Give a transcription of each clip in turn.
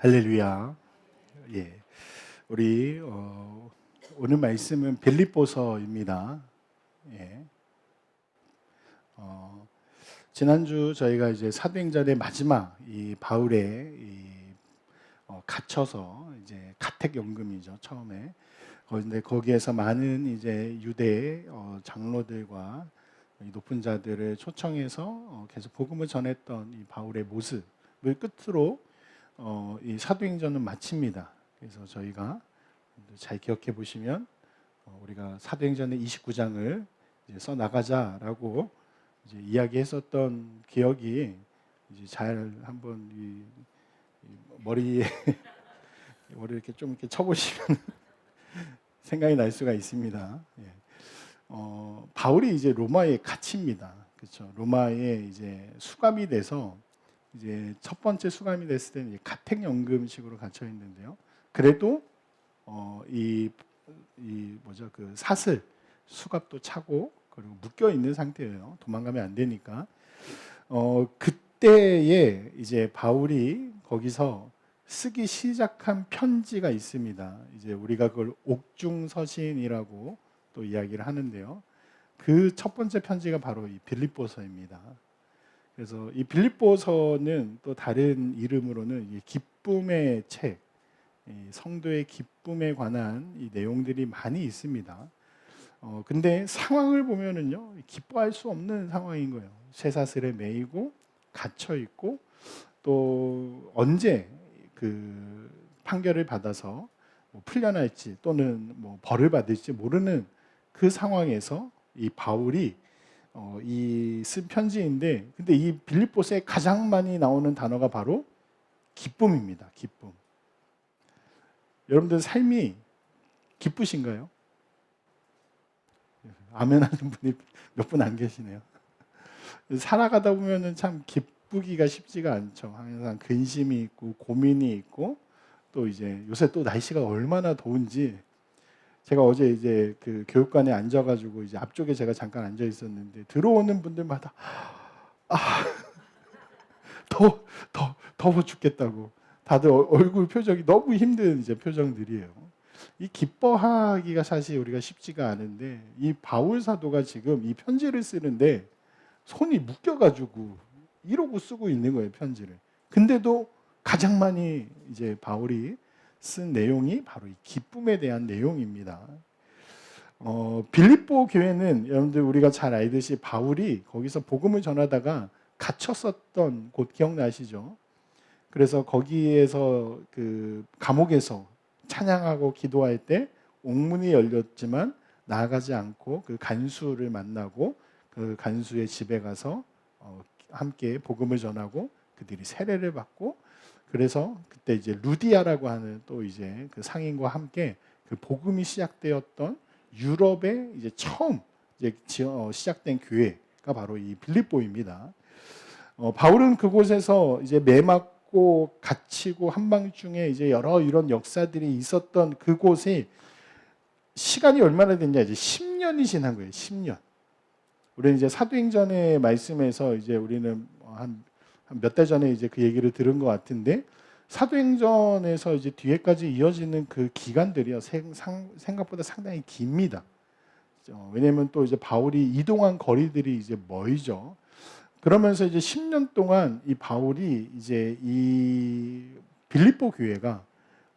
할렐루야. 예, 우리 오늘 말씀은 빌립보서입니다. 예, 지난주 저희가 이제 사도행전의 마지막 이 바울의 갇혀서 이제 가택연금이죠 처음에. 그런데 거기에서 많은 이제 유대 장로들과 높은 자들을 초청해서 계속 복음을 전했던 이 바울의 모습을 끝으로 이 사도행전은 마칩니다. 그래서 저희가 잘 기억해 보시면 우리가 사도행전의 29장을 이제 써 나가자라고 이제 이야기했었던 기억이 이제 잘 한번 이 머리에 이렇게 좀 이렇게 쳐보시면 생각이 날 수가 있습니다. 예. 바울이 이제 로마에 갇힙니다. 그렇죠? 로마에 이제 수감이 돼서 이제 첫 번째 수감이 됐을 때는 가택연금식으로 갇혀 있는데요. 그래도 그 사슬 수갑도 차고 그리고 묶여 있는 상태예요. 도망가면 안 되니까. 그때에 이제 바울이 거기서 쓰기 시작한 편지가 있습니다. 이제 우리가 그걸 옥중서신이라고 또 이야기를 하는데요. 그 첫 번째 편지가 바로 이 빌립보서입니다. 그래서 이 빌립보서는 또 다른 이름으로는 이 기쁨의 책, 성도의 기쁨에 관한 이 내용들이 많이 있습니다. 근데 상황을 보면은요, 기뻐할 수 없는 상황인 거예요. 쇠사슬에 매이고 갇혀 있고 또 언제 그 판결을 받아서 풀려날지 또는 벌을 받을지 모르는 그 상황에서 이 바울이 이 쓴 편지인데, 근데 이 빌립보서에 가장 많이 나오는 단어가 바로 기쁨입니다. 기쁨. 여러분들 삶이 기쁘신가요? 아멘 하는 분이 몇 분 안 계시네요. 살아가다 보면은 참 기쁘기가 쉽지가 않죠. 항상 근심이 있고 고민이 있고, 또 이제 요새 또 날씨가 얼마나 더운지, 제가 어제 이제 그 교육관에 앉아가지고 이제 앞쪽에 제가 잠깐 앉아 있었는데 들어오는 분들마다 더워 죽겠다고 다들 얼굴 표정이 너무 힘든 이제 표정들이에요. 이 기뻐하기가 사실 우리가 쉽지가 않은데, 이 바울 사도가 지금 이 편지를 쓰는데 손이 묶여가지고 이러고 쓰고 있는 거예요, 편지를. 근데도 가장 많이 이제 바울이 쓴 내용이 바로 이 기쁨에 대한 내용입니다. 빌립보 교회는 여러분들 우리가 잘 알듯이 바울이 거기서 복음을 전하다가 갇혔었던 곳 기억나시죠? 그래서 거기에서 그 감옥에서 찬양하고 기도할 때 옥문이 열렸지만 나아가지 않고 그 간수를 만나고 그 간수의 집에 가서 함께 복음을 전하고 그들이 세례를 받고, 그래서 그때 이제 루디아라고 하는 또 이제 그 상인과 함께 그 복음이 시작되었던 유럽의 이제 처음 이제 시작된 교회가 바로 이 빌립보입니다. 바울은 그곳에서 이제 매 맞고 갇히고 한밤중에 이제 여러 이런 역사들이 있었던 그곳에 시간이 얼마나 됐냐, 이제 10년이 지난 거예요. 10년. 우리는 이제 사도행전의 말씀에서 이제 우리는 한 몇 달 전에 이제 그 얘기를 들은 것 같은데, 사도행전에서 이제 뒤에까지 이어지는 그 기간들이요, 생각보다 상당히 깁니다. 왜냐하면 또 이제 바울이 이동한 거리들이 이제 멀죠. 그러면서 이제 10년 동안 이 바울이 이제 이 빌립보 교회가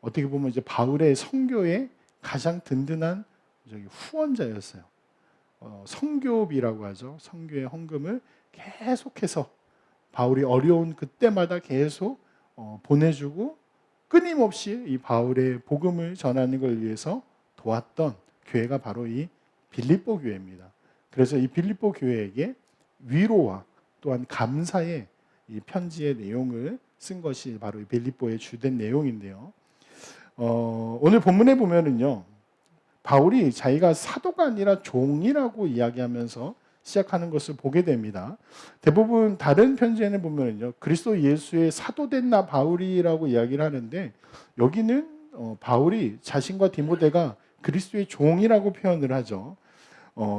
어떻게 보면 이제 바울의 선교의 가장 든든한 후원자였어요. 선교비라고 하죠. 선교의 헌금을 계속해서 바울이 어려운 그때마다 계속 보내주고 끊임없이 이 바울의 복음을 전하는 걸 위해서 도왔던 교회가 바로 이 빌립보 교회입니다. 그래서 이 빌립보 교회에게 위로와 또한 감사의 이 편지의 내용을 쓴 것이 바로 이 빌립보의 주된 내용인데요. 오늘 본문에 보면은요, 바울이 자기가 사도가 아니라 종이라고 이야기하면서 시작하는 것을 보게 됩니다. 대부분 다른 편지에는 보면은요, 그리스도 예수의 사도된 나 바울이라고 이야기를 하는데, 여기는 바울이 자신과 디모데가 그리스도의 종이라고 표현을 하죠.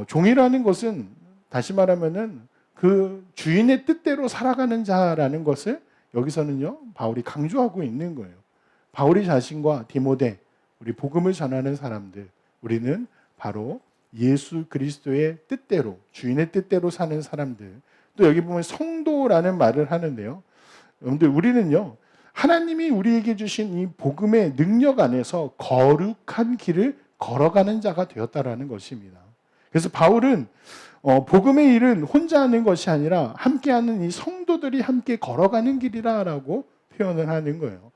종이라는 것은 다시 말하면은 그 주인의 뜻대로 살아가는 자라는 것을 여기서는요, 바울이 강조하고 있는 거예요. 바울이 자신과 디모데, 우리 복음을 전하는 사람들, 우리는 바로 예수 그리스도의 뜻대로, 주인의 뜻대로 사는 사람들. 또 여기 보면 성도라는 말을 하는데요. 여러분들, 우리는요, 하나님이 우리에게 주신 이 복음의 능력 안에서 거룩한 길을 걸어가는 자가 되었다라는 것입니다. 그래서 바울은 복음의 일은 혼자 하는 것이 아니라 함께하는 이 성도들이 함께 걸어가는 길이라고 표현을 하는 거예요.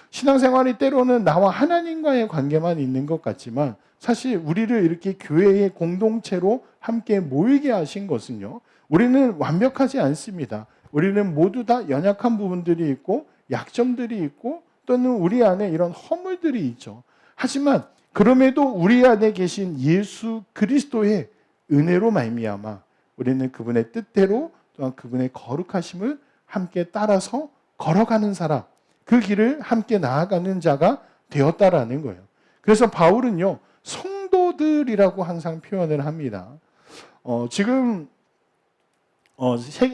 신앙생활이 때로는 나와 하나님과의 관계만 있는 것 같지만 사실 우리를 이렇게 교회의 공동체로 함께 모이게 하신 것은요, 우리는 완벽하지 않습니다. 우리는 모두 다 연약한 부분들이 있고 약점들이 있고 또는 우리 안에 이런 허물들이 있죠. 하지만 그럼에도 우리 안에 계신 예수 그리스도의 은혜로 말미암아 우리는 그분의 뜻대로 또한 그분의 거룩하심을 함께 따라서 걸어가는 사람, 그 길을 함께 나아가는 자가 되었다라는 거예요. 그래서 바울은요, 성도들이라고 항상 표현을 합니다. 지금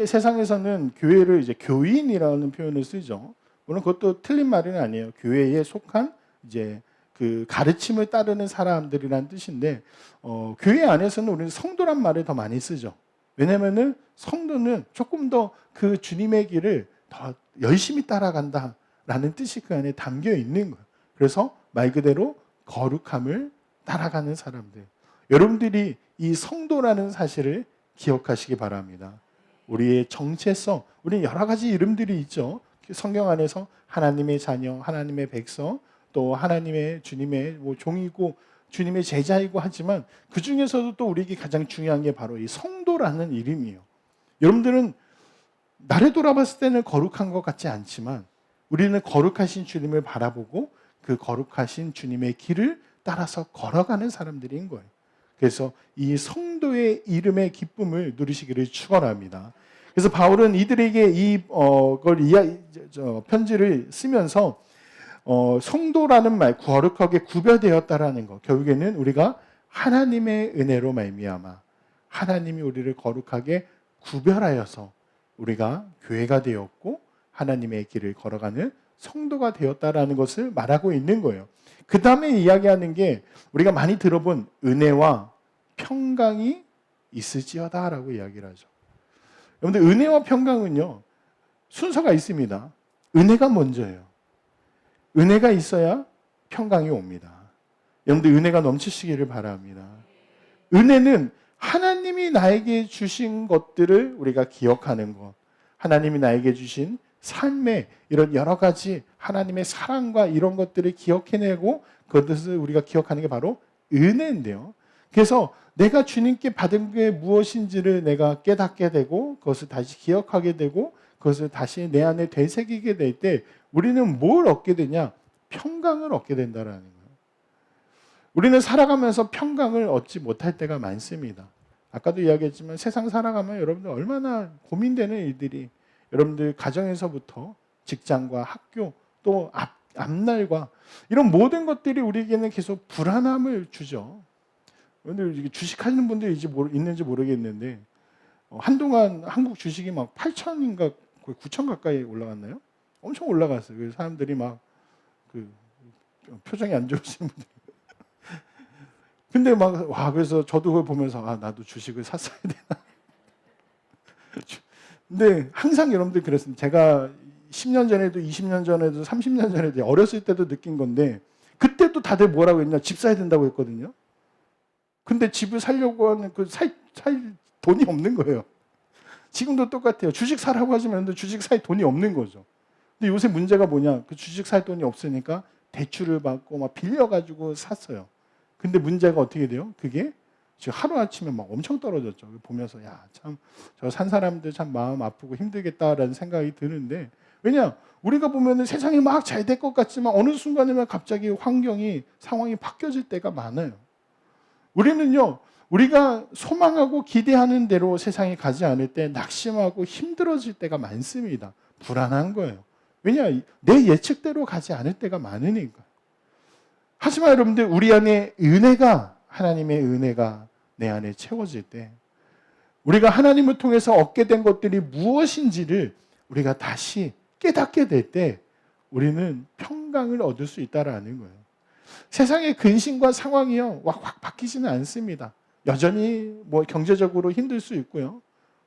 세상에서는 교회를 이제 교인이라는 표현을 쓰죠. 물론 그것도 틀린 말은 아니에요. 교회에 속한 이제 그 가르침을 따르는 사람들이란 뜻인데, 교회 안에서는 우리는 성도란 말을 더 많이 쓰죠. 왜냐면은 성도는 조금 더 그 주님의 길을 더 열심히 따라간다라는 뜻이 그 안에 담겨 있는 거예요. 그래서 말 그대로 거룩함을 따라가는 사람들. 여러분들이 이 성도라는 사실을 기억하시기 바랍니다. 우리의 정체성, 우리는 여러 가지 이름들이 있죠. 성경 안에서 하나님의 자녀, 하나님의 백성, 또 하나님의 주님의 종이고 주님의 제자이고 하지만 그 중에서도 또 우리에게 가장 중요한 게 바로 이 성도라는 이름이에요. 여러분들은 나를 돌아봤을 때는 거룩한 것 같지 않지만 우리는 거룩하신 주님을 바라보고 그 거룩하신 주님의 길을 따라서 걸어가는 사람들인 거예요. 그래서 이 성도의 이름의 기쁨을 누리시기를 축원합니다. 그래서 바울은 이들에게 편지를 쓰면서 성도라는 말, 거룩하게 구별되었다라는 것, 결국에는 우리가 하나님의 은혜로 말미암아 하나님이 우리를 거룩하게 구별하여서 우리가 교회가 되었고 하나님의 길을 걸어가는 성도가 되었다라는 것을 말하고 있는 거예요. 그 다음에 이야기하는 게 우리가 많이 들어본 은혜와 평강이 있을지어다라고 이야기를 하죠. 여러분들, 은혜와 평강은요, 순서가 있습니다. 은혜가 먼저예요. 은혜가 있어야 평강이 옵니다. 여러분들, 은혜가 넘치시기를 바랍니다. 은혜는 하나님이 나에게 주신 것들을 우리가 기억하는 것, 하나님이 나에게 주신 삶의 이런 여러 가지 하나님의 사랑과 이런 것들을 기억해내고 그것을 우리가 기억하는 게 바로 은혜인데요. 그래서 내가 주님께 받은 게 무엇인지를 내가 깨닫게 되고 그것을 다시 기억하게 되고 그것을 다시 내 안에 되새기게 될 때 우리는 뭘 얻게 되냐? 평강을 얻게 된다라는 거예요. 우리는 살아가면서 평강을 얻지 못할 때가 많습니다. 아까도 이야기했지만 세상 살아가면 여러분들 얼마나 고민되는 일들이 여러분들 가정에서부터 직장과 학교 또 앞날과 이런 모든 것들이 우리에게는 계속 불안함을 주죠. 여러분들 주식하시는 분들이 있는지 모르겠는데 한동안 한국 주식이 막 8천인가 9천 가까이 올라갔나요? 엄청 올라갔어요. 그래서 사람들이 막 표정이 안 좋으신 분들. 근데 그래서 저도 그걸 보면서 나도 주식을 샀어야 되나. 근데 항상 여러분들 그랬습니다. 제가 10년 전에도 20년 전에도 30년 전에도 어렸을 때도 느낀 건데 그때도 다들 뭐라고 했냐? 집 사야 된다고 했거든요. 근데 집을 사려고 하는 살 돈이 없는 거예요. 지금도 똑같아요. 주식 사라고 하지만 주식 살 돈이 없는 거죠. 근데 요새 문제가 뭐냐? 그 주식 살 돈이 없으니까 대출을 받고 막 빌려가지고 샀어요. 근데 문제가 어떻게 돼요? 그게 지금 하루아침에 막 엄청 떨어졌죠. 보면서 참 저 산 사람들 참 마음 아프고 힘들겠다라는 생각이 드는데, 왜냐? 우리가 보면은 세상이 막 잘 될 것 같지만 어느 순간이면 갑자기 상황이 바뀌어질 때가 많아요. 우리는요, 우리가 소망하고 기대하는 대로 세상이 가지 않을 때 낙심하고 힘들어질 때가 많습니다. 불안한 거예요. 왜냐? 내 예측대로 가지 않을 때가 많으니까. 하지만 여러분들, 우리 안에 하나님의 은혜가 내 안에 채워질 때 우리가 하나님을 통해서 얻게 된 것들이 무엇인지를 우리가 다시 깨닫게 될 때 우리는 평강을 얻을 수 있다라는 거예요. 세상의 근심과 상황이요 확 바뀌지는 않습니다. 여전히 뭐 경제적으로 힘들 수 있고요.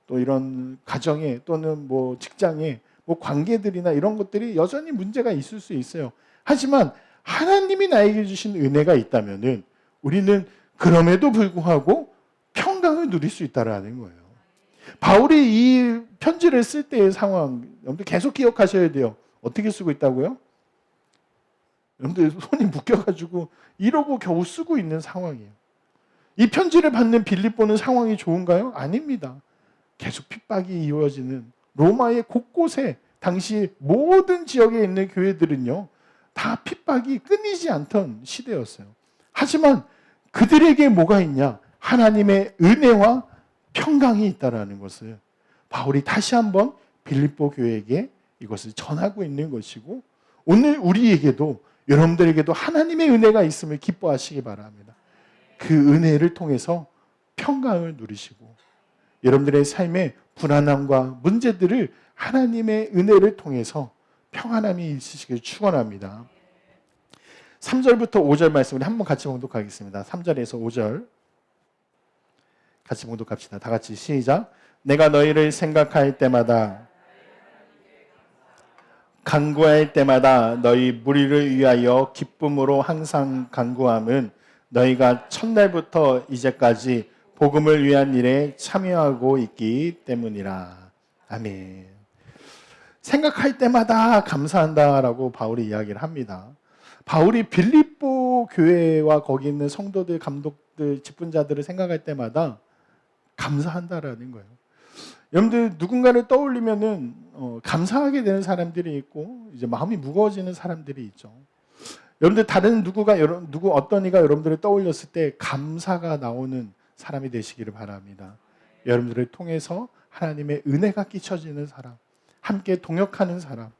또 이런 가정에 또는 뭐 직장에 뭐 관계들이나 이런 것들이 여전히 문제가 있을 수 있어요. 하지만 하나님이 나에게 주신 은혜가 있다면은 우리는 그럼에도 불구하고 평강을 누릴 수 있다라는 거예요. 바울이 이 편지를 쓸 때의 상황, 여러분들 계속 기억하셔야 돼요. 어떻게 쓰고 있다고요? 여러분들 손이 묶여가지고 이러고 겨우 쓰고 있는 상황이에요. 이 편지를 받는 빌립보는 상황이 좋은가요? 아닙니다. 계속 핍박이 이루어지는 로마의 곳곳에 당시 모든 지역에 있는 교회들은요 다 핍박이 끊이지 않던 시대였어요. 하지만 그들에게 뭐가 있냐? 하나님의 은혜와 평강이 있다라는 것을 바울이 다시 한번 빌립보 교회에게 이것을 전하고 있는 것이고, 오늘 우리에게도 여러분들에게도 하나님의 은혜가 있음을 기뻐하시기 바랍니다. 그 은혜를 통해서 평강을 누리시고 여러분들의 삶의 불안함과 문제들을 하나님의 은혜를 통해서 평안함이 있으시길 축원합니다. 3절부터 5절 말씀을 한번 같이 봉독하겠습니다. 3절에서 5절 같이 봉독합시다. 다 같이 시작. 내가 너희를 생각할 때마다 간구할 때마다 너희 무리를 위하여 기쁨으로 항상 간구함은 너희가 첫날부터 이제까지 복음을 위한 일에 참여하고 있기 때문이라. 아멘. 생각할 때마다 감사한다라고 바울이 이야기를 합니다. 바울이 빌립보 교회와 거기 있는 성도들, 감독들, 직분자들을 생각할 때마다 감사한다라는 거예요. 여러분들 누군가를 떠올리면은 감사하게 되는 사람들이 있고 이제 마음이 무거워지는 사람들이 있죠. 여러분들 다른 누구 어떤 이가 여러분들을 떠올렸을 때 감사가 나오는 사람이 되시기를 바랍니다. 여러분들을 통해서 하나님의 은혜가 끼쳐지는 사람, 함께 동역하는 사람,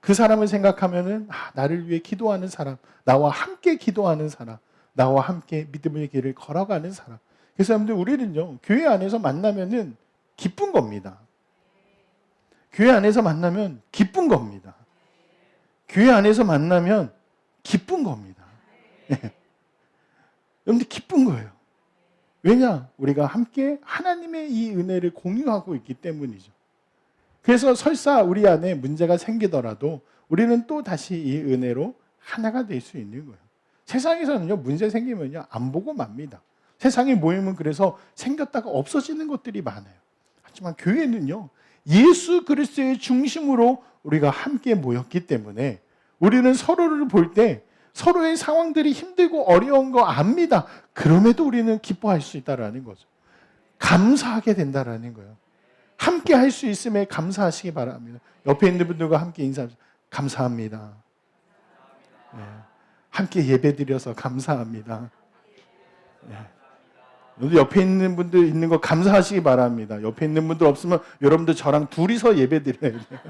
그 사람을 생각하면은 나를 위해 기도하는 사람, 나와 함께 기도하는 사람, 나와 함께 믿음의 길을 걸어가는 사람. 그래서 여러분들 우리는요 교회 안에서 만나면은 기쁜 겁니다. 교회 안에서 만나면 기쁜 겁니다. 교회 안에서 만나면 기쁜 겁니다. 네. 여러분들 기쁜 거예요. 왜냐? 우리가 함께 하나님의 이 은혜를 공유하고 있기 때문이죠. 그래서 설사 우리 안에 문제가 생기더라도 우리는 또 다시 이 은혜로 하나가 될 수 있는 거예요. 세상에서는요 문제 생기면요 안 보고 맙니다. 세상에 모이면 그래서 생겼다가 없어지는 것들이 많아요. 하지만 교회는요 예수 그리스도의 중심으로 우리가 함께 모였기 때문에 우리는 서로를 볼 때 서로의 상황들이 힘들고 어려운 거 압니다. 그럼에도 우리는 기뻐할 수 있다라는 거죠. 감사하게 된다라는 거예요. 함께 할 수 있음에 감사하시기 바랍니다. 옆에 있는 분들과 함께 인사합시다. 감사합니다. 네. 함께 예배드려서 감사합니다. 네. 옆에 있는 분들 있는 거 감사하시기 바랍니다. 옆에 있는 분들 없으면 여러분들 저랑 둘이서 예배드려야 돼요.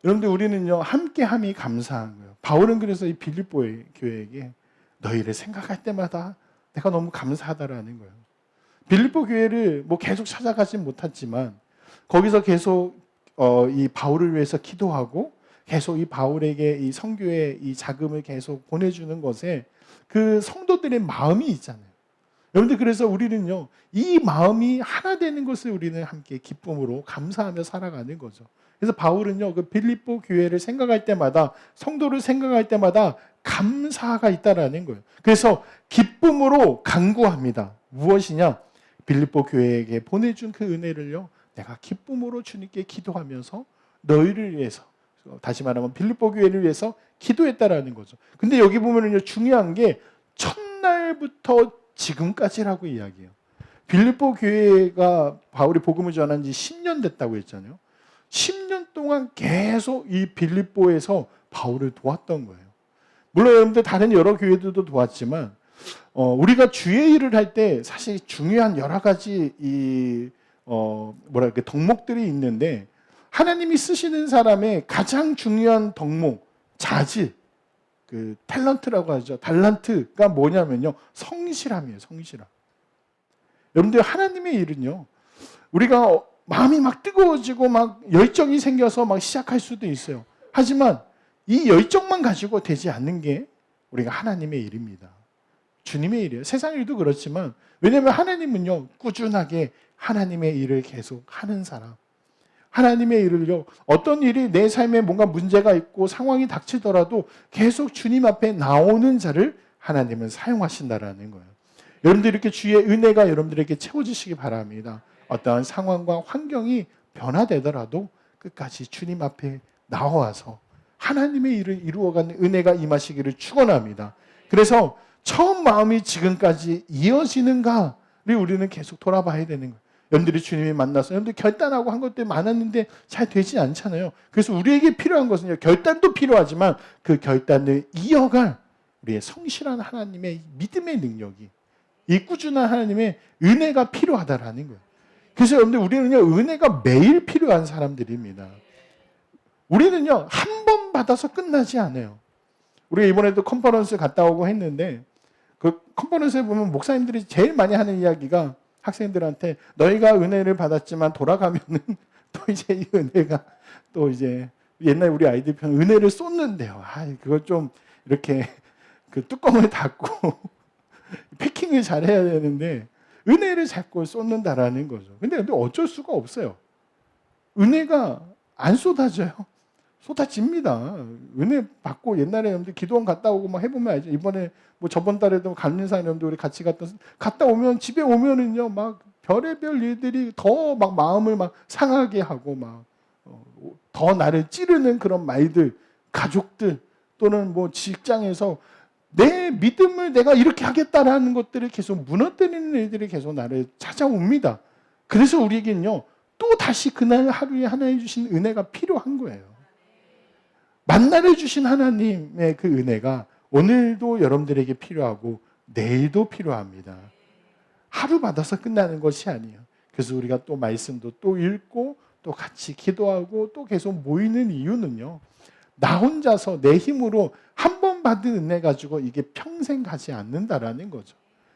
여러분들 우리는요 함께함이 감사한 거예요. 바울은 그래서 이 빌립보의 교회에게 너희를 생각할 때마다 내가 너무 감사하다라는 거예요. 빌립보 교회를 뭐 계속 찾아가진 못했지만 거기서 계속 이 바울을 위해서 기도하고 계속 이 바울에게 이 선교의 이 자금을 계속 보내주는 것에 그 성도들의 마음이 있잖아요. 여러분들 그래서 우리는요 이 마음이 하나 되는 것을 우리는 함께 기쁨으로 감사하며 살아가는 거죠. 그래서 바울은요 그 빌립보 교회를 생각할 때마다 성도를 생각할 때마다 감사가 있다라는 거예요. 그래서 기쁨으로 간구합니다. 무엇이냐? 빌립보 교회에게 보내준 그 은혜를요 내가 기쁨으로 주님께 기도하면서 너희를 위해서, 다시 말하면 빌립보 교회를 위해서 기도했다라는 거죠. 근데 여기 보면은요 중요한 게 첫날부터 지금까지라고 이야기해요. 빌립보 교회가 바울이 복음을 전한 지 10년 됐다고 했잖아요. 10년 동안 계속 이 빌립보에서 바울을 도왔던 거예요. 물론 여러분들 다른 여러 교회들도 도왔지만 우리가 주의 일을 할 때 사실 중요한 여러 가지 덕목들이 있는데 하나님이 쓰시는 사람의 가장 중요한 덕목, 자질, 그 탤런트라고 하죠. 달란트가 뭐냐면요 성실함이에요. 성실함. 여러분들 하나님의 일은요 우리가 마음이 막 뜨거워지고 막 열정이 생겨서 막 시작할 수도 있어요. 하지만 이 열정만 가지고 되지 않는 게 우리가 하나님의 일입니다. 주님의 일이에요. 세상 일도 그렇지만, 왜냐하면 하나님은요, 꾸준하게 하나님의 일을 계속 하는 사람, 하나님의 일을요, 어떤 일이 내 삶에 뭔가 문제가 있고 상황이 닥치더라도 계속 주님 앞에 나오는 자를 하나님은 사용하신다라는 거예요. 여러분들 이렇게 주의 은혜가 여러분들에게 채워지시기 바랍니다. 어떠한 상황과 환경이 변화되더라도 끝까지 주님 앞에 나와서 하나님의 일을 이루어가는 은혜가 임하시기를 축원합니다. 그래서 처음 마음이 지금까지 이어지는가를 우리는 계속 돌아봐야 되는 거예요. 여러분들이 주님이 만나서 여러분들 결단하고 한 것들이 많았는데 잘 되지 않잖아요. 그래서 우리에게 필요한 것은요, 결단도 필요하지만 그 결단을 이어갈 우리의 성실한 하나님의 믿음의 능력이, 이 꾸준한 하나님의 은혜가 필요하다라는 거예요. 그래서 여러분들 우리는요, 은혜가 매일 필요한 사람들입니다. 우리는요, 한 번 받아서 끝나지 않아요. 우리가 이번에도 컨퍼런스 갔다 오고 했는데, 그 컨퍼런스에 보면 목사님들이 제일 많이 하는 이야기가 학생들한테 너희가 은혜를 받았지만 돌아가면은 또 이제 이 은혜가 또 이제 옛날 우리 아이들 편 은혜를 쏟는데요. 그걸 좀 이렇게 그 뚜껑을 닫고 패킹을 잘 해야 되는데 은혜를 자꾸 쏟는다라는 거죠. 근데 어쩔 수가 없어요. 은혜가 안 쏟아져요. 쏟아집니다. 은혜 받고 옛날에 여러분들 기도원 갔다 오고 막 해보면 알죠. 이번에 뭐 저번 달에도 감린산 여러분들 우리 같이 갔다 오면 집에 오면은요 막 별의별 일들이 더 막 마음을 막 상하게 하고 막 더 나를 찌르는 그런 말들, 가족들 또는 뭐 직장에서 내 믿음을 내가 이렇게 하겠다라는 것들을 계속 무너뜨리는 일들이 계속 나를 찾아옵니다. 그래서 우리에게는요 또 다시 그날 하루에 하나님 주신 은혜가 필요한 거예요. 만나를 주신 하나님의 그 은혜가 오늘도 여러분들에게 필요하고 내일도 필요합니다. 하루 받아서 끝나는 것이 아니에요. 그래서 우리가 또 말씀도 또 읽고 또 같이 기도하고 또 계속 모이는 이유는요, 나 혼자서 내 힘으로 한 번 받은 은혜 가지고 이게 평생 가지 않는다라는 거죠.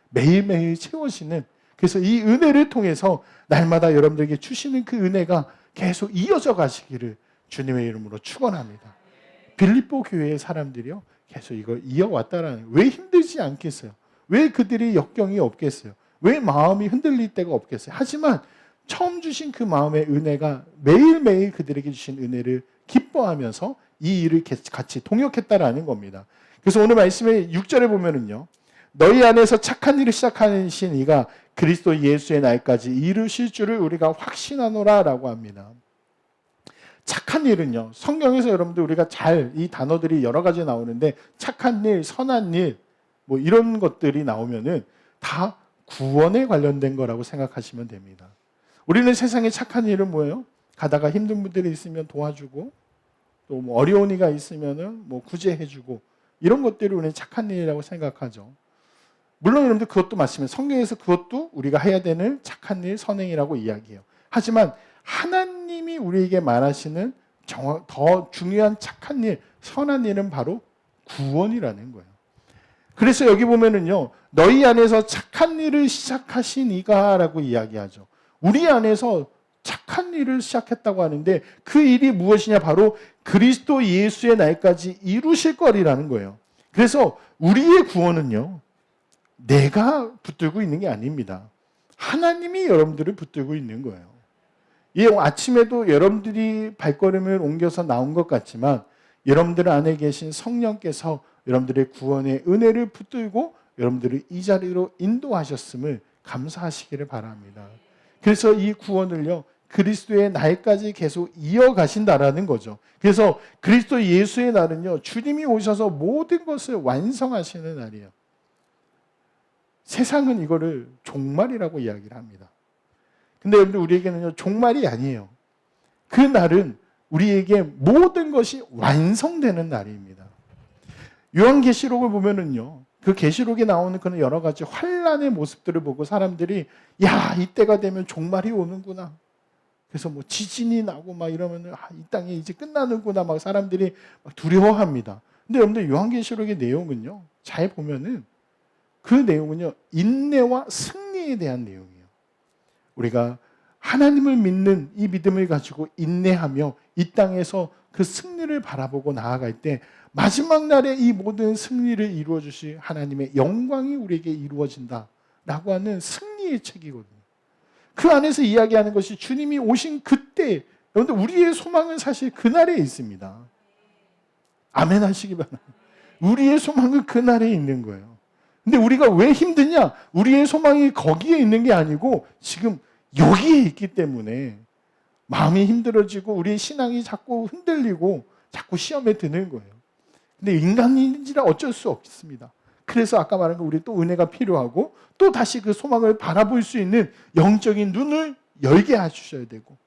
매일매일 채워지는, 그래서 이 은혜를 통해서 날마다 여러분들에게 주시는 그 은혜가 계속 이어져 가시기를 주님의 이름으로 축원합니다. 빌립보 교회의 사람들이요 계속 이걸 이어왔다라는, 왜 힘들지 않겠어요? 왜 그들이 역경이 없겠어요? 왜 마음이 흔들릴 때가 없겠어요? 하지만 처음 주신 그 마음의 은혜가 매일매일 그들에게 주신 은혜를 기뻐하면서 이 일을 같이 동역했다라는 겁니다. 그래서 오늘 말씀의 6절에 보면은요, 너희 안에서 착한 일을 시작하신 이가 그리스도 예수의 날까지 이루실 줄을 우리가 확신하노라 라고 합니다. 착한 일은요, 성경에서 여러분들 우리가 잘 이 단어들이 여러 가지 나오는데 착한 일, 선한 일 뭐 이런 것들이 나오면은 다 구원에 관련된 거라고 생각하시면 됩니다. 우리는 세상에 착한 일은 뭐예요? 가다가 힘든 분들이 있으면 도와주고 또 뭐 어려운 이가 있으면은 뭐 구제해주고 이런 것들을 우리는 착한 일이라고 생각하죠. 물론 여러분들 그것도 맞습니다. 성경에서 그것도 우리가 해야 되는 착한 일, 선행이라고 이야기해요. 하지만 하나님이 우리에게 말하시는 더 중요한 착한 일, 선한 일은 바로 구원이라는 거예요. 그래서 여기 보면은요, 너희 안에서 착한 일을 시작하신 이가라고 이야기하죠. 우리 안에서 착한 일을 시작했다고 하는데 그 일이 무엇이냐? 바로 그리스도 예수의 날까지 이루실 거리라는 거예요. 그래서 우리의 구원은요, 내가 붙들고 있는 게 아닙니다. 하나님이 여러분들을 붙들고 있는 거예요. 이 아침에도 여러분들이 발걸음을 옮겨서 나온 것 같지만 여러분들 안에 계신 성령께서 여러분들의 구원의 은혜를 붙들고 여러분들을 이 자리로 인도하셨음을 감사하시기를 바랍니다. 그래서 이 구원을요, 그리스도의 날까지 계속 이어가신다라는 거죠. 그래서 그리스도 예수의 날은요, 주님이 오셔서 모든 것을 완성하시는 날이에요. 세상은 이거를 종말이라고 이야기를 합니다. 근데 여러분들 우리에게는요, 종말이 아니에요. 그 날은 우리에게 모든 것이 완성되는 날입니다. 요한계시록을 보면은요, 그 계시록에 나오는 그런 여러 가지 환란의 모습들을 보고 사람들이 야, 이때가 되면 종말이 오는구나. 그래서 뭐 지진이 나고 막 이러면은 이 땅이 이제 끝나는구나 막 사람들이 막 두려워합니다. 근데 여러분들 요한계시록의 내용은요, 잘 보면은 그 내용은요, 인내와 승리에 대한 내용이에요. 우리가 하나님을 믿는 이 믿음을 가지고 인내하며 이 땅에서 그 승리를 바라보고 나아갈 때 마지막 날에 이 모든 승리를 이루어 주실 하나님의 영광이 우리에게 이루어진다라고 하는 승리의 책이거든요. 그 안에서 이야기하는 것이 주님이 오신 그때, 여러분들 우리의 소망은 사실 그날에 있습니다. 아멘 하시기 바랍니다. 우리의 소망은 그날에 있는 거예요. 근데 우리가 왜 힘드냐? 우리의 소망이 거기에 있는 게 아니고 지금 여기에 있기 때문에 마음이 힘들어지고 우리의 신앙이 자꾸 흔들리고 자꾸 시험에 드는 거예요. 근데 인간인지라 어쩔 수 없습니다. 그래서 아까 말한 거 우리 또 은혜가 필요하고 또 다시 그 소망을 바라볼 수 있는 영적인 눈을 열게 해주셔야 되고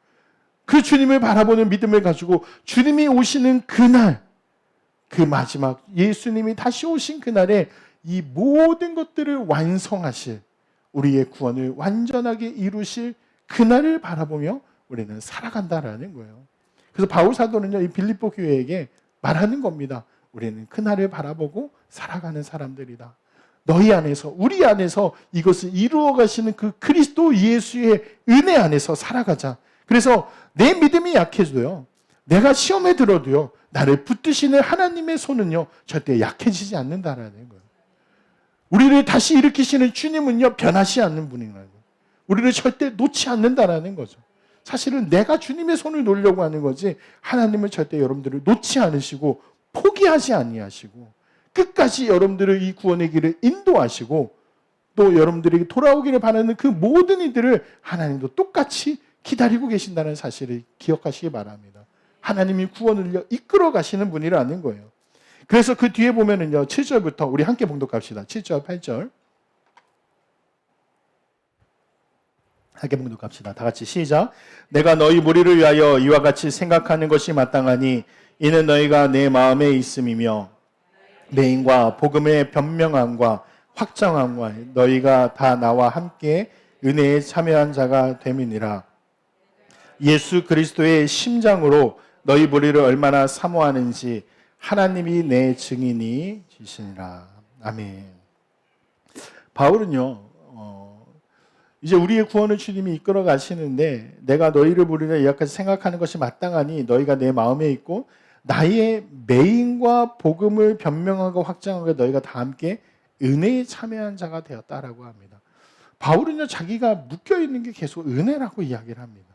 그 주님을 바라보는 믿음을 가지고 주님이 오시는 그날, 그 마지막 예수님이 다시 오신 그날에 이 모든 것들을 완성하실, 우리의 구원을 완전하게 이루실 그날을 바라보며 우리는 살아간다라는 거예요. 그래서 바울 사도는요, 이 빌립보 교회에게 말하는 겁니다. 우리는 그날을 바라보고 살아가는 사람들이다. 너희 안에서, 우리 안에서 이것을 이루어 가시는 그 그리스도 예수의 은혜 안에서 살아가자. 그래서 내 믿음이 약해도요, 내가 시험에 들어도요, 나를 붙드시는 하나님의 손은요, 절대 약해지지 않는다라는 거예요. 우리를 다시 일으키시는 주님은요, 변하지 않는 분이라는 거예요. 우리를 절대 놓지 않는다라는 거죠. 사실은 내가 주님의 손을 놓으려고 하는 거지, 하나님은 절대 여러분들을 놓지 않으시고 포기하지 아니하시고 끝까지 여러분들을 이 구원의 길을 인도하시고 또 여러분들에게 돌아오기를 바라는 그 모든 이들을 하나님도 똑같이 기다리고 계신다는 사실을 기억하시기 바랍니다. 하나님이 구원을 이끌어 가시는 분이라는 거예요. 그래서 그 뒤에 보면은요, 7절부터 우리 함께 봉독합시다. 7절, 8절. 함께 봉독합시다. 다 같이 시작. 내가 너희 무리를 위하여 이와 같이 생각하는 것이 마땅하니 이는 너희가 내 마음에 있음이며 메인과 복음의 변명함과 확정함과 너희가 다 나와 함께 은혜에 참여한 자가 됨이니라. 예수 그리스도의 심장으로 너희 무리를 얼마나 사모하는지 하나님이 내 증인이 지시니라. 아멘. 바울은요, 이제 우리의 구원을 주님이 이끌어 가시는데 내가 너희를 무리를 이와같이 생각하는 것이 마땅하니 너희가 내 마음에 있고 나의 메인과 복음을 변명하고 확장하고 너희가 다 함께 은혜에 참여한 자가 되었다라고 합니다. 바울은요, 자기가 묶여있는 게 계속 은혜라고 이야기를 합니다.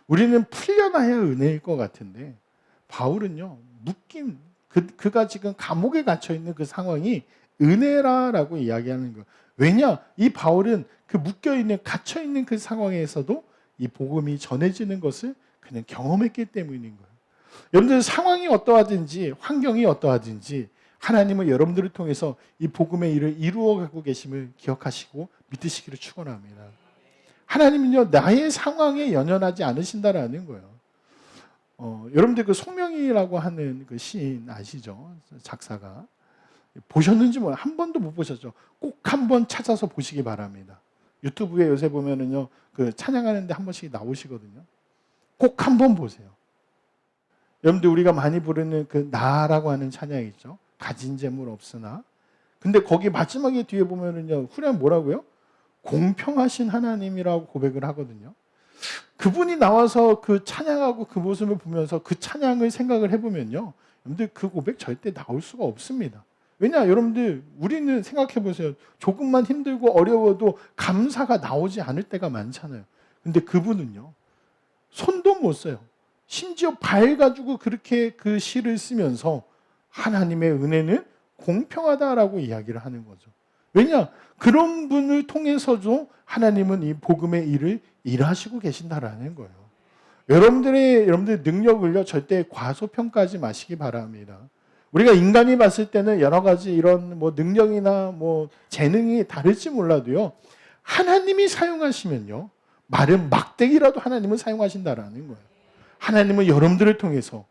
우리는 풀려나야 은혜일 것 같은데 바울은요, 묶임, 그가 지금 감옥에 갇혀있는 그 상황이 은혜라라고 이야기하는 거예요. 왜냐? 이 바울은 그 묶여있는, 갇혀있는 그 상황에서도 이 복음이 전해지는 것을 그냥 경험했기 때문인 거예요. 여러분들 상황이 어떠하든지 환경이 어떠하든지 하나님은 여러분들을 통해서 이 복음의 일을 이루어가고 계심을 기억하시고 믿으시기를 축원합니다. 하나님은요, 나의 상황에 연연하지 않으신다라는 거예요. 여러분들 그 송명이라고 하는 그 시인 아시죠? 작사가. 보셨는지 한 번도 못 보셨죠? 꼭 한 번 찾아서 보시기 바랍니다. 유튜브에 요새 보면은요, 그 찬양하는데 한 번씩 나오시거든요. 꼭 한 번 보세요. 여러분들 우리가 많이 부르는 그 나라고 하는 찬양이 있죠. 가진 재물 없으나. 근데 거기 마지막에 뒤에 보면은요, 후렴 뭐라고요? 공평하신 하나님이라고 고백을 하거든요. 그분이 나와서 그 찬양하고 그 모습을 보면서 그 찬양을 생각을 해보면요, 여러분들 그 고백 절대 나올 수가 없습니다. 왜냐, 여러분들 우리는 생각해 보세요. 조금만 힘들고 어려워도 감사가 나오지 않을 때가 많잖아요. 근데 그분은요, 손도 못 써요. 심지어 발 가지고 그렇게 그 시를 쓰면서 하나님의 은혜는 공평하다라고 이야기를 하는 거죠. 왜냐? 그런 분을 통해서도 하나님은 이 복음의 일을 일하시고 계신다라는 거예요. 여러분들 능력을요, 절대 과소평가하지 마시기 바랍니다. 우리가 인간이 봤을 때는 여러 가지 이런 뭐 능력이나 뭐 재능이 다를지 몰라도요, 하나님이 사용하시면요, 마른 막대기라도 하나님은 사용하신다라는 거예요. 하나님은 여러분들을 통해서,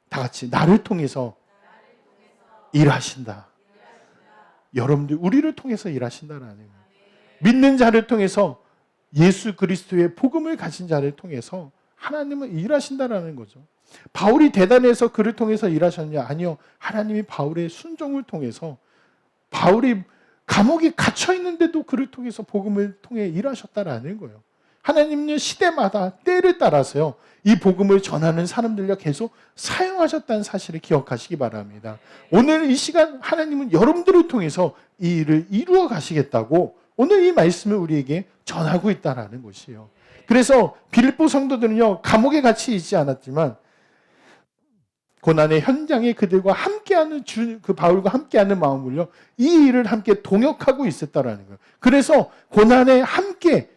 다 같이 나를 통해서 일하신다. 여러분들 우리를 통해서 일하신다라는 거예요. 믿는 자를 통해서, 예수 그리스도의 복음을 가진 자를 통해서 하나님은 일하신다라는 거죠. 바울이 대단해서 그를 통해서 일하셨냐? 아니요. 하나님이 바울의 순종을 통해서, 바울이 감옥에 갇혀 있는데도 그를 통해서 복음을 통해 일하셨다라는 거예요. 하나님은요 시대마다 때를 따라서요 이 복음을 전하는 사람들과 계속 사용하셨다는 사실을 기억하시기 바랍니다. 오늘 이 시간 하나님은 여러분들을 통해서 이 일을 이루어 가시겠다고 오늘 이 말씀을 우리에게 전하고 있다는 것이에요. 그래서 빌립보 성도들은요 감옥에 갇혀 있지 않았지만 고난의 현장에 그들과 함께하는 그 바울과 함께하는 마음을요 이 일을 함께 동역하고 있었다라는 거예요. 그래서 고난에 함께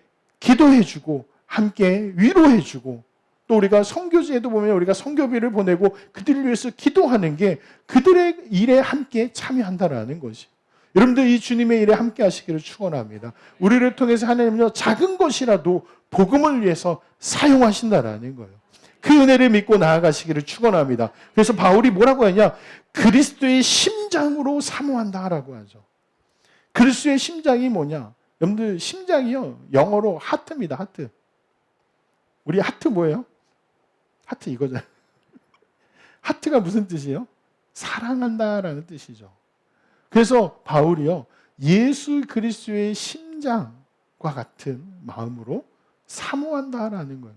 기도해주고 함께 위로해주고 또 우리가 선교지에도 보면 우리가 선교비를 보내고 그들을 위해서 기도하는 게 그들의 일에 함께 참여한다라는 것이. 여러분들 이 주님의 일에 함께 하시기를 축원합니다. 우리를 통해서 하나님은요 작은 것이라도 복음을 위해서 사용하신다라는 거예요. 그 은혜를 믿고 나아가시기를 축원합니다. 그래서 바울이 뭐라고 하냐? 그리스도의 심장으로 사모한다라고 하죠. 그리스도의 심장이 뭐냐? 여러분들 심장이요 영어로 하트입니다. 하트. 우리 하트 뭐예요? 하트 이거잖아요. 하트가 무슨 뜻이에요? 사랑한다라는 뜻이죠. 그래서 바울이요 예수 그리스도의 심장과 같은 마음으로 사모한다라는 거예요.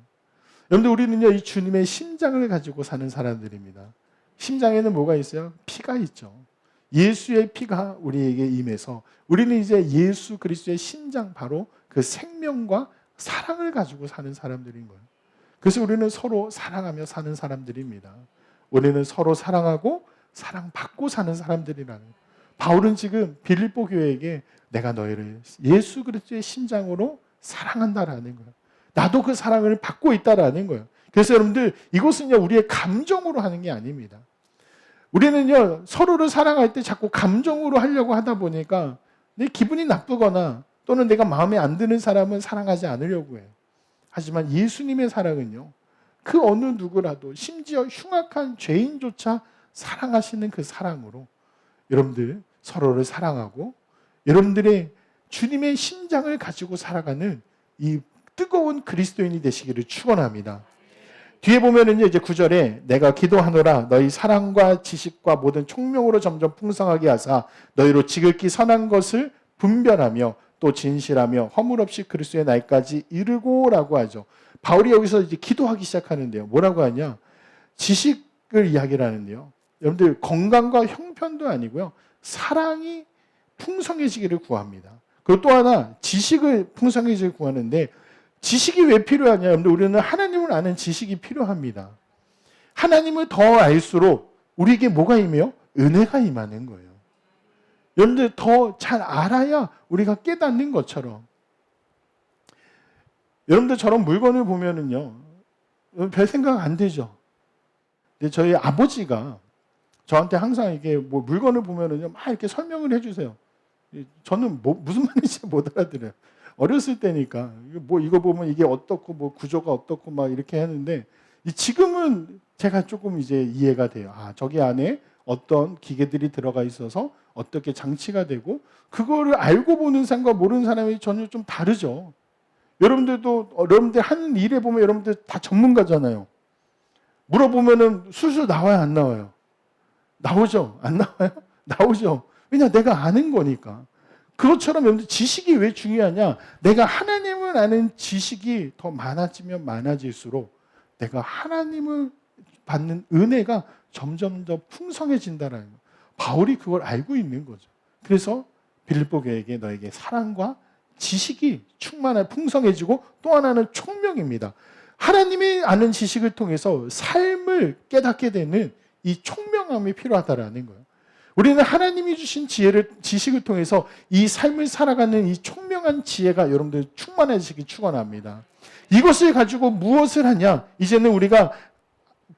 여러분들 우리는요 이 주님의 심장을 가지고 사는 사람들입니다. 심장에는 뭐가 있어요? 피가 있죠. 예수의 피가 우리에게 임해서 우리는 이제 예수 그리스도의 심장 바로 그 생명과 사랑을 가지고 사는 사람들인 거예요. 그래서 우리는 서로 사랑하며 사는 사람들입니다. 우리는 서로 사랑하고 사랑받고 사는 사람들이라는 거예요. 바울은 지금 빌립보 교회에게 내가 너희를 예수 그리스도의 심장으로 사랑한다라는 거예요. 나도 그 사랑을 받고 있다라는 거예요. 그래서 여러분들 이것은요 우리의 감정으로 하는 게 아닙니다. 우리는요 서로를 사랑할 때 자꾸 감정으로 하려고 하다 보니까 내 기분이 나쁘거나 또는 내가 마음에 안 드는 사람은 사랑하지 않으려고 해요. 하지만 예수님의 사랑은요 그 어느 누구라도 심지어 흉악한 죄인조차 사랑하시는 그 사랑으로 여러분들 서로를 사랑하고 여러분들의 주님의 심장을 가지고 살아가는 이 뜨거운 그리스도인이 되시기를 축원합니다. 뒤에 보면은요 이제 9절에 내가 기도하노라 너희 사랑과 지식과 모든 총명으로 점점 풍성하게 하사 너희로 지극히 선한 것을 분별하며 또 진실하며 허물 없이 그리스도의 날까지 이르고라고 하죠. 바울이 여기서 이제 기도하기 시작하는데요. 뭐라고 하냐? 지식을 이야기를 하는데요. 여러분들 건강과 형편도 아니고요. 사랑이 풍성해지기를 구합니다. 그리고 또 하나 지식을 풍성해지기를 구하는데 지식이 왜 필요하냐? 여러분들 우리는 하나님을 아는 지식이 필요합니다. 하나님을 더 알수록 우리에게 뭐가 임해요? 은혜가 임하는 거예요. 여러분들 더 잘 알아야 우리가 깨닫는 것처럼 여러분들처럼 물건을 보면은요 별 생각 안 되죠. 근데 저희 아버지가 저한테 항상 이게 뭐 물건을 보면은요 막 이렇게 설명을 해주세요. 저는 무슨 말인지 못 알아들어요. 어렸을 때니까 뭐 이거 보면 이게 어떻고 뭐 구조가 어떻고 막 이렇게 하는데 지금은 제가 조금 이제 이해가 돼요. 아 저기 안에 어떤 기계들이 들어가 있어서 어떻게 장치가 되고 그거를 알고 보는 사람과 모르는 사람이 전혀 좀 다르죠. 여러분들 하는 일에 보면 여러분들 다 전문가잖아요. 물어보면은 술술 나와요, 안 나와요? 나오죠? 안 나와요? 나오죠. 왜냐 내가 아는 거니까. 그것처럼 여러분들 지식이 왜 중요하냐? 내가 하나님을 아는 지식이 더 많아지면 많아질수록 내가 하나님을 받는 은혜가 점점 더 풍성해진다는 거. 바울이 그걸 알고 있는 거죠. 그래서 빌립보 교회에게 너에게 사랑과 지식이 충만한 풍성해지고 또 하나는 총명입니다. 하나님이 아는 지식을 통해서 삶을 깨닫게 되는 이 총명함이 필요하다라는 거예요. 우리는 하나님이 주신 지식을 통해서 이 삶을 살아가는 이 총명한 지혜가 여러분들 충만해지기 축원합니다. 이것을 가지고 무엇을 하냐? 이제는 우리가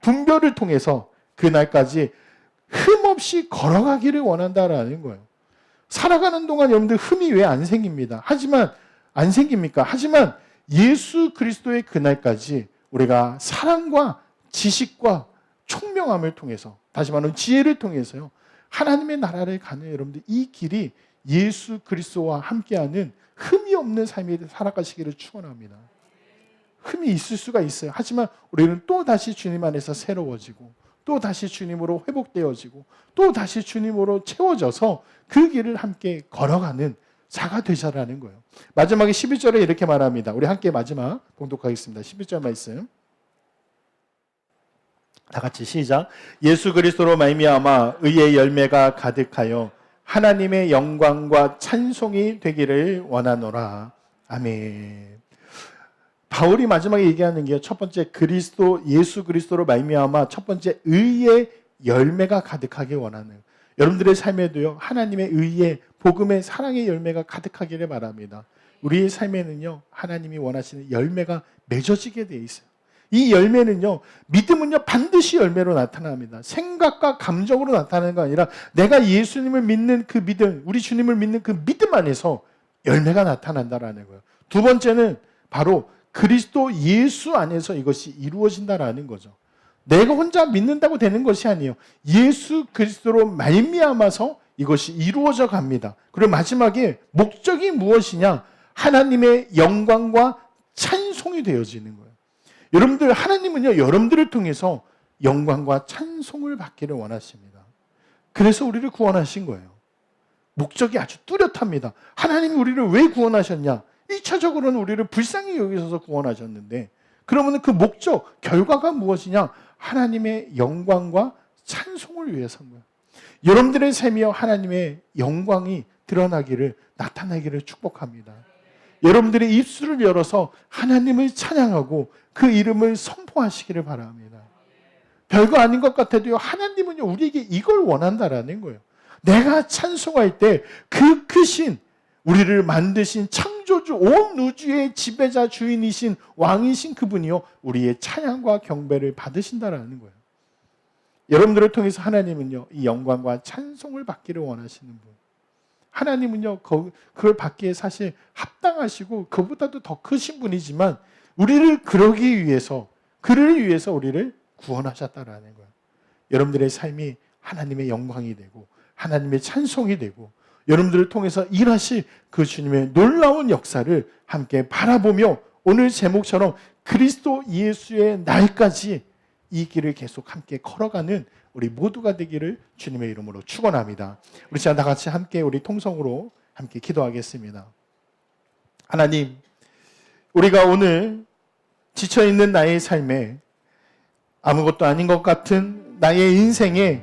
분별을 통해서 그날까지 흠없이 걸어가기를 원한다라는 거예요. 살아가는 동안 여러분들 흠이 왜 안 생깁니다. 안 생깁니까? 하지만 예수 그리스도의 그날까지 우리가 사랑과 지식과 총명함을 통해서 다시 말하면 지혜를 통해서요. 하나님의 나라를 가는 여러분들 이 길이 예수 그리스도와 함께하는 흠이 없는 삶이 살아가시기를 축원합니다. 흠이 있을 수가 있어요. 하지만 우리는 또 다시 주님 안에서 새로워지고 또 다시 주님으로 회복되어지고 또 다시 주님으로 채워져서 그 길을 함께 걸어가는 자가 되자라는 거예요. 마지막에 11절에 이렇게 말합니다. 우리 함께 마지막 봉독하겠습니다. 11절 말씀. 다 같이 시작. 예수 그리스도로 말미암아 의의 열매가 가득하여 하나님의 영광과 찬송이 되기를 원하노라. 아멘. 바울이 마지막에 얘기하는 게 첫 번째 예수 그리스도로 말미암아 첫 번째 의의 열매가 가득하게 원하는, 여러분들의 삶에도요 하나님의 의의 복음의 사랑의 열매가 가득하기를 바랍니다. 우리의 삶에는요 하나님이 원하시는 열매가 맺어지게 되어 있어요. 이 열매는요, 믿음은요 반드시 열매로 나타납니다. 생각과 감정으로 나타나는 거 아니라 내가 예수님을 믿는 그 믿음, 우리 주님을 믿는 그 믿음 안에서 열매가 나타난다라는 거예요. 두 번째는 바로 그리스도 예수 안에서 이것이 이루어진다라는 거죠. 내가 혼자 믿는다고 되는 것이 아니에요. 예수 그리스도로 말미암아서 이것이 이루어져 갑니다. 그리고 마지막에 목적이 무엇이냐? 하나님의 영광과 찬송이 되어지는 거예요. 여러분들, 하나님은요 여러분들을 통해서 영광과 찬송을 받기를 원하십니다. 그래서 우리를 구원하신 거예요. 목적이 아주 뚜렷합니다. 하나님이 우리를 왜 구원하셨냐? 1차적으로는 우리를 불쌍히 여기셔서 구원하셨는데, 그러면 그 목적, 결과가 무엇이냐? 하나님의 영광과 찬송을 위해서인 거예요. 여러분들의 삶이요 하나님의 영광이 드러나기를, 나타나기를 축복합니다. 여러분들의 입술을 열어서 하나님을 찬양하고 그 이름을 선포하시기를 바랍니다. 별거 아닌 것 같아도요 하나님은요 우리에게 이걸 원한다라는 거예요. 내가 찬송할 때 그 크신, 우리를 만드신 창조주, 온 우주의 지배자, 주인이신, 왕이신 그분이요 우리의 찬양과 경배를 받으신다라는 거예요. 여러분들을 통해서 하나님은요 이 영광과 찬송을 받기를 원하시는 분. 하나님은요 그걸 받기에 사실 합당하시고 그보다도 더 크신 분이지만 우리를 그러기 위해서, 그를 위해서 우리를 구원하셨다라는 거예요. 여러분들의 삶이 하나님의 영광이 되고 하나님의 찬송이 되고 여러분들을 통해서 일하실 그 주님의 놀라운 역사를 함께 바라보며 오늘 제목처럼 그리스도 예수의 날까지 이 길을 계속 함께 걸어가는 우리 모두가 되기를 주님의 이름으로 축원합니다. 우리 다 같이 함께 우리 통성으로 함께 기도하겠습니다. 하나님, 우리가 오늘 지쳐있는 나의 삶에 아무것도 아닌 것 같은 나의 인생에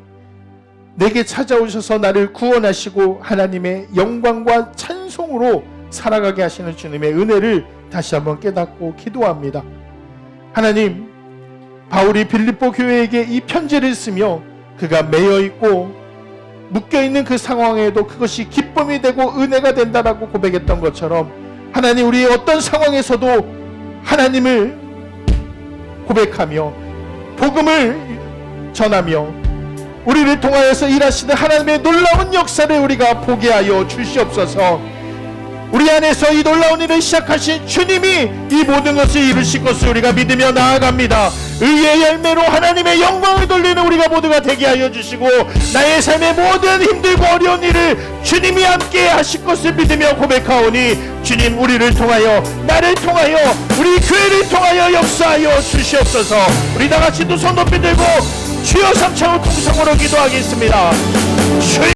내게 찾아오셔서 나를 구원하시고 하나님의 영광과 찬송으로 살아가게 하시는 주님의 은혜를 다시 한번 깨닫고 기도합니다. 하나님, 바울이 빌립보 교회에게 이 편지를 쓰며 그가 매여있고 묶여있는 그 상황에도 그것이 기쁨이 되고 은혜가 된다라고 고백했던 것처럼 하나님, 우리의 어떤 상황에서도 하나님을 고백하며 복음을 전하며 우리를 통하여서 일하시는 하나님의 놀라운 역사를 우리가 보게 하여 주시옵소서. 우리 안에서 이 놀라운 일을 시작하신 주님이 이 모든 것을 이루실 것을 우리가 믿으며 나아갑니다. 의의 열매로 하나님의 영광을 돌리는 우리가 모두가 되게 하여 주시고 나의 삶의 모든 힘들고 어려운 일을 주님이 함께 하실 것을 믿으며 고백하오니 주님, 우리를 통하여, 나를 통하여, 우리 교회를 통하여 역사하여 주시옵소서. 우리 다같이 두 손 높이 들고 주여 삼창을 통성으로 기도하겠습니다.